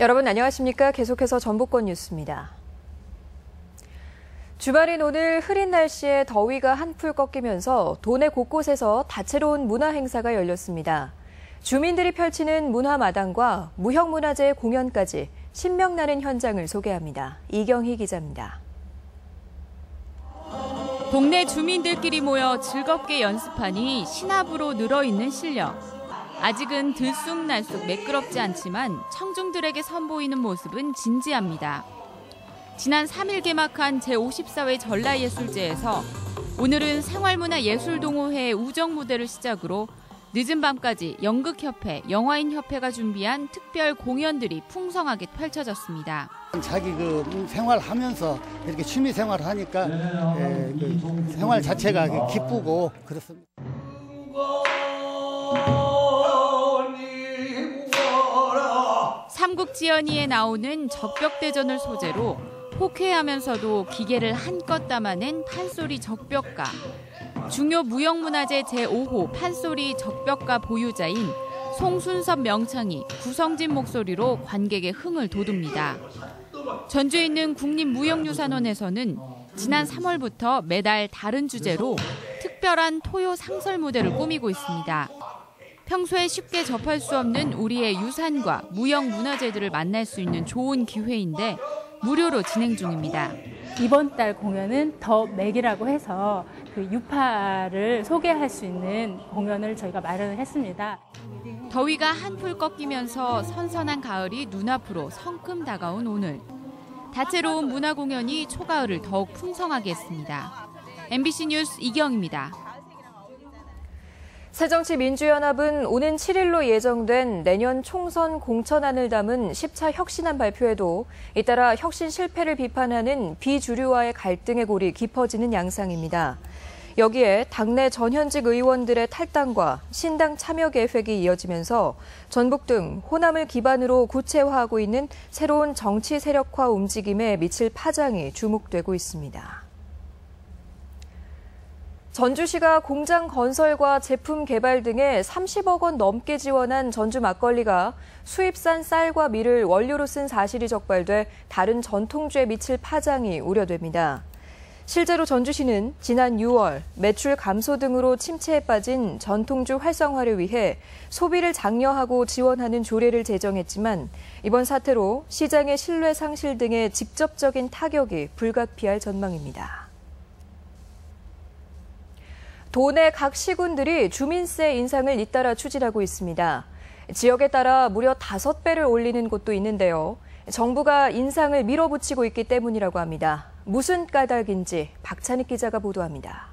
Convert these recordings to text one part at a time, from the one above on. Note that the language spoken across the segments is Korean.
여러분 안녕하십니까? 계속해서 전북권 뉴스입니다. 주말인 오늘 흐린 날씨에 더위가 한풀 꺾이면서 도내 곳곳에서 다채로운 문화 행사가 열렸습니다. 주민들이 펼치는 문화마당과 무형문화재 공연까지 신명나는 현장을 소개합니다. 이경희 기자입니다. 동네 주민들끼리 모여 즐겁게 연습하니 신압으로 늘어있는 실력. 아직은 들쑥날쑥 매끄럽지 않지만 청중들에게 선보이는 모습은 진지합니다. 지난 3일 개막한 제54회 전라예술제에서 오늘은 생활문화예술동호회의 우정무대를 시작으로 늦은 밤까지 연극협회, 영화인협회가 준비한 특별 공연들이 풍성하게 펼쳐졌습니다. 자기 생활하면서 이렇게 취미 생활을 하니까 생활 자체가 기쁘고 그렇습니다. 삼국지연의에 나오는 적벽대전을 소재로 호쾌하면서도 기계를 한껏 담아낸 판소리 적벽가. 중요 무형문화재 제5호 판소리 적벽가 보유자인 송순섭 명창이 구성진 목소리로 관객의 흥을 돋웁니다. 전주에 있는 국립무형유산원에서는 지난 3월부터 매달 다른 주제로 특별한 토요 상설 무대를 꾸미고 있습니다. 평소에 쉽게 접할 수 없는 우리의 유산과 무형문화재들을 만날 수 있는 좋은 기회인데 무료로 진행 중입니다. 이번 달 공연은 더 맥이라고 해서 그 유파를 소개할 수 있는 공연을 저희가 마련을 했습니다. 더위가 한풀 꺾이면서 선선한 가을이 눈앞으로 성큼 다가온 오늘. 다채로운 문화 공연이 초가을을 더욱 풍성하게 했습니다. MBC 뉴스 이경입니다. 새정치민주연합은 오는 7일로 예정된 내년 총선 공천안을 담은 10차 혁신안 발표에도 잇따라 혁신 실패를 비판하는 비주류와의 갈등의 골이 깊어지는 양상입니다. 여기에 당내 전현직 의원들의 탈당과 신당 참여 계획이 이어지면서 전북 등 호남을 기반으로 구체화하고 있는 새로운 정치 세력화 움직임에 미칠 파장이 주목되고 있습니다. 전주시가 공장 건설과 제품 개발 등에 30억 원 넘게 지원한 전주 막걸리가 수입산 쌀과 밀을 원료로 쓴 사실이 적발돼 다른 전통주에 미칠 파장이 우려됩니다. 실제로 전주시는 지난 6월 매출 감소 등으로 침체에 빠진 전통주 활성화를 위해 소비를 장려하고 지원하는 조례를 제정했지만 이번 사태로 시장의 신뢰 상실 등의 직접적인 타격이 불가피할 전망입니다. 도내 각 시군들이 주민세 인상을 잇따라 추진하고 있습니다. 지역에 따라 무려 5배를 올리는 곳도 있는데요. 정부가 인상을 밀어붙이고 있기 때문이라고 합니다. 무슨 까닭인지 박찬익 기자가 보도합니다.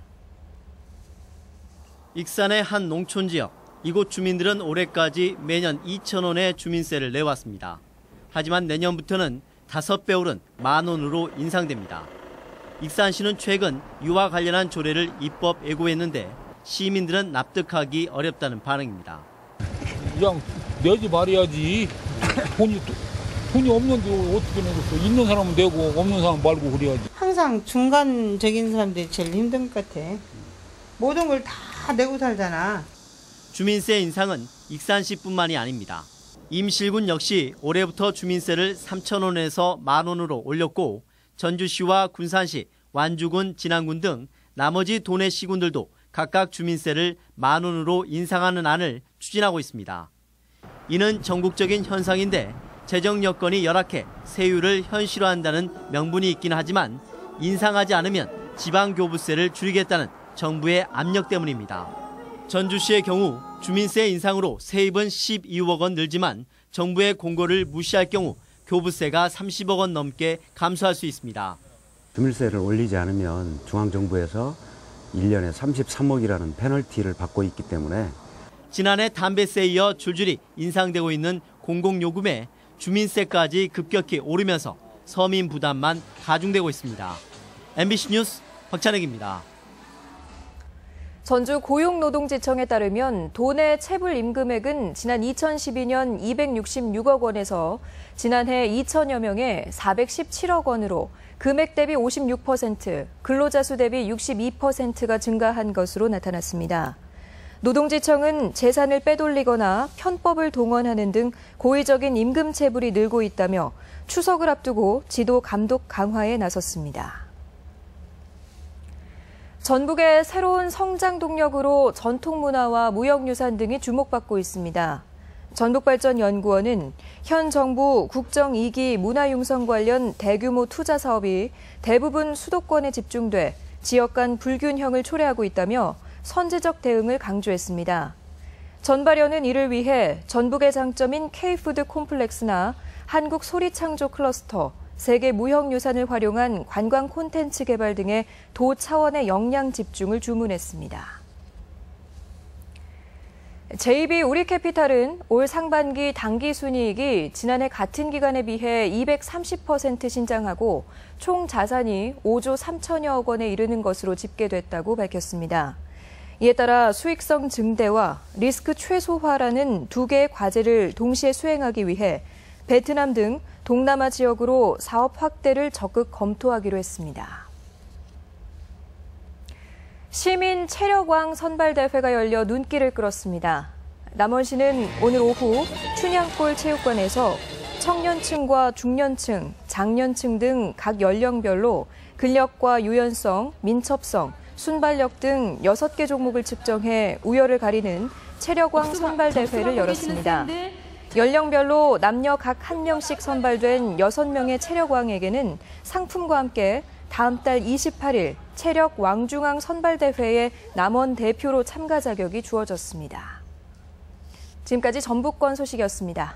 익산의 한 농촌 지역. 이곳 주민들은 올해까지 매년 2,000원의 주민세를 내왔습니다. 하지만 내년부터는 5배 오른 10,000원으로 인상됩니다. 익산시는 최근 이와 관련한 조례를 입법 예고했는데 시민들은 납득하기 어렵다는 반응입니다. 그냥 내지 말아야지. 돈이 없는데 어떻게 내겠어. 있는 사람은 내고 없는 사람은 말고 그래야지. 항상 중간적인 사람들이 제일 힘든 것 같아. 모든 걸 다 내고 살잖아. 주민세 인상은 익산시뿐만이 아닙니다. 임실군 역시 올해부터 주민세를 3,000원에서 10,000원으로 올렸고 전주시와 군산시, 완주군, 진안군 등 나머지 도내 시군들도 각각 주민세를 10,000원으로 인상하는 안을 추진하고 있습니다. 이는 전국적인 현상인데 재정 여건이 열악해 세율을 현실화한다는 명분이 있긴 하지만 인상하지 않으면 지방교부세를 줄이겠다는 정부의 압력 때문입니다. 전주시의 경우 주민세 인상으로 세입은 12억 원 늘지만 정부의 공고를 무시할 경우 교부세가 30억 원 넘게 감소할 수 있습니다. 주민세를 올리지 않으면 중앙정부에서 1년에 33억이라는 페널티를 받고 있기 때문에 지난해 담배세에 이어 줄줄이 인상되고 있는 공공요금에 주민세까지 급격히 오르면서 서민 부담만 가중되고 있습니다. MBC 뉴스 박찬익입니다. 전주 고용노동지청에 따르면 도내 체불 임금액은 지난 2012년 266억 원에서 지난해 2천여 명에 417억 원으로 금액 대비 56%, 근로자 수 대비 62%가 증가한 것으로 나타났습니다. 노동지청은 재산을 빼돌리거나 편법을 동원하는 등 고의적인 임금 체불이 늘고 있다며 추석을 앞두고 지도 감독 강화에 나섰습니다. 전북의 새로운 성장 동력으로 전통문화와 무형유산 등이 주목받고 있습니다. 전북발전연구원은 현 정부 국정 2기 문화융성 관련 대규모 투자 사업이 대부분 수도권에 집중돼 지역 간 불균형을 초래하고 있다며 선제적 대응을 강조했습니다. 전발연은 이를 위해 전북의 장점인 K푸드 콤플렉스나 한국 소리창조 클러스터, 세계 무형유산을 활용한 관광 콘텐츠 개발 등의 도 차원의 역량 집중을 주문했습니다. JB 우리캐피탈은 올 상반기 당기순이익이 지난해 같은 기간에 비해 230% 신장하고 총 자산이 5조 3천여억 원에 이르는 것으로 집계됐다고 밝혔습니다. 이에 따라 수익성 증대와 리스크 최소화라는 두 개의 과제를 동시에 수행하기 위해 베트남 등 동남아 지역으로 사업 확대를 적극 검토하기로 했습니다. 시민 체력왕 선발대회가 열려 눈길을 끌었습니다. 남원시는 오늘 오후 춘향골 체육관에서 청년층과 중년층, 장년층 등 각 연령별로 근력과 유연성, 민첩성, 순발력 등 6개 종목을 측정해 우열을 가리는 체력왕 선발대회를 열었습니다. 연령별로 남녀 각 1명씩 선발된 6명의 체력왕에게는 상품과 함께 다음 달 28일 체력 왕중왕 선발대회에 남원 대표로 참가 자격이 주어졌습니다. 지금까지 전북권 소식이었습니다.